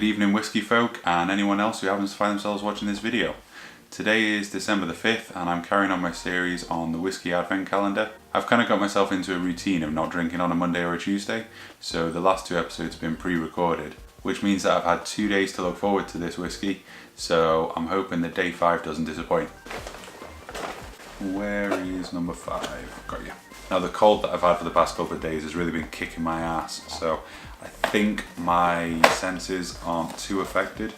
evening whisky folk and anyone else who happens to find themselves watching this video. Today is December the 5th and I'm carrying on my series on the Whisky Advent Calendar. I've kind of got myself into a routine of not drinking on a Monday or a Tuesday, so the last two episodes have been pre-recorded, which means that I've had 2 days to look forward to this whisky, so I'm hoping that day 5 doesn't disappoint. Where is number 5? Got you. Now the cold that I've had for the past couple of days has really been kicking my ass, so I think my senses aren't too affected,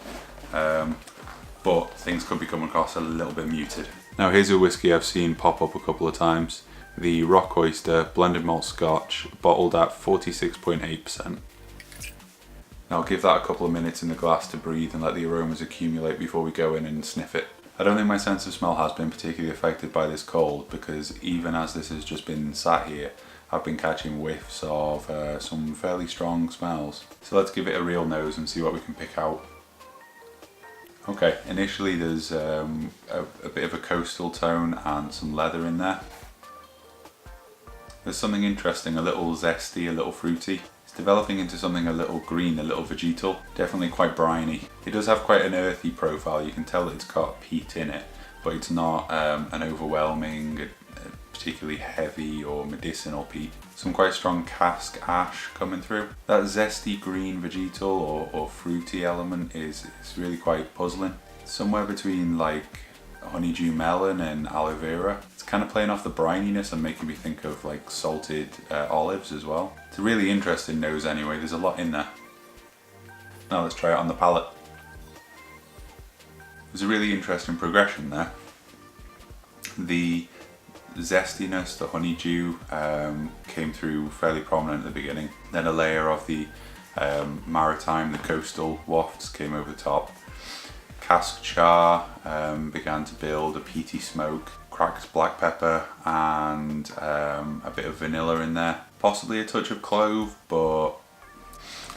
but things could be coming across a little bit muted. Now here's a whisky I've seen pop up a couple of times. The Rock Oyster blended malt Scotch, bottled at 46.8%. Now I'll give that a couple of minutes in the glass to breathe and let the aromas accumulate before we go in and sniff it. I don't think my sense of smell has been particularly affected by this cold, because even as this has just been sat here, I've been catching whiffs of some fairly strong smells. So let's give it a real nose and see what we can pick out. Okay, initially there's a bit of a coastal tone and some leather in there. There's something interesting, a little zesty, a little fruity. Developing into something a little green, a little vegetal, definitely quite briny. It does have quite an earthy profile, you can tell that it's got peat in it, but it's not an overwhelming, particularly heavy or medicinal peat. Some quite strong cask ash coming through. That zesty green vegetal or fruity element is really quite puzzling. Somewhere between like honeydew melon and aloe vera. It's kind of playing off the brininess and making me think of like salted olives as well. It's a really interesting nose anyway, there's a lot in there. Now let's try it on the palate. There's a really interesting progression there. The zestiness, the honeydew came through fairly prominent at the beginning. Then a layer of the maritime, the coastal wafts came over the top. Cask char began to build, a peaty smoke, cracked black pepper and a bit of vanilla in there. Possibly a touch of clove, but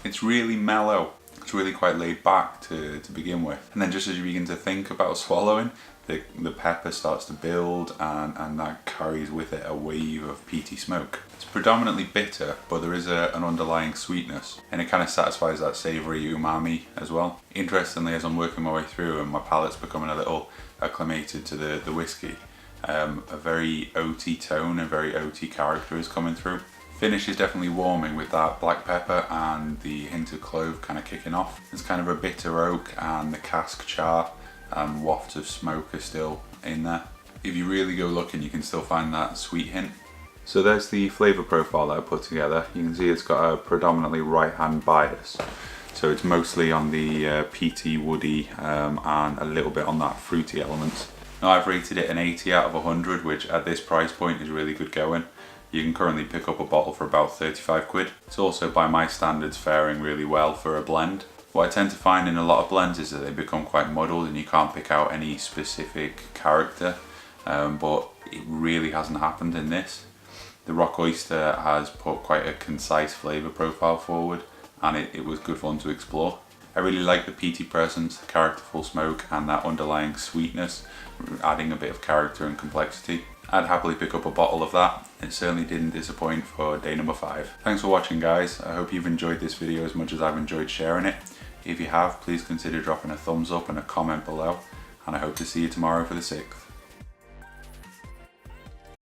it's really mellow. It's really quite laid back to begin with. And then just as you begin to think about swallowing, the pepper starts to build and that carries with it a wave of peaty smoke. It's predominantly bitter, but there is an underlying sweetness and it kind of satisfies that savoury umami as well. Interestingly, as I'm working my way through and my palate's becoming a little acclimated to the whisky, a very oaty tone and very oaty character is coming through. Finish is definitely warming with that black pepper and the hint of clove kind of kicking off. There's kind of a bitter oak and the cask char and waft of smoke are still in there. If you really go looking, you can still find that sweet hint. So there's the flavour profile that I put together. You can see it's got a predominantly right hand bias. So it's mostly on the peaty, woody and a little bit on that fruity element. Now I've rated it an 80 out of 100, which at this price point is really good going. You can currently pick up a bottle for about 35 quid. It's also by my standards faring really well for a blend. What I tend to find in a lot of blends is that they become quite muddled and you can't pick out any specific character, but it really hasn't happened in this. The Rock Oyster has put quite a concise flavour profile forward and it was good fun to explore. I really like the peaty presence, the characterful smoke and that underlying sweetness, adding a bit of character and complexity. I'd happily pick up a bottle of that. It certainly didn't disappoint for day number 5. Thanks for watching guys, I hope you've enjoyed this video as much as I've enjoyed sharing it. If you have, please consider dropping a thumbs up and a comment below, and I hope to see you tomorrow for the 6th.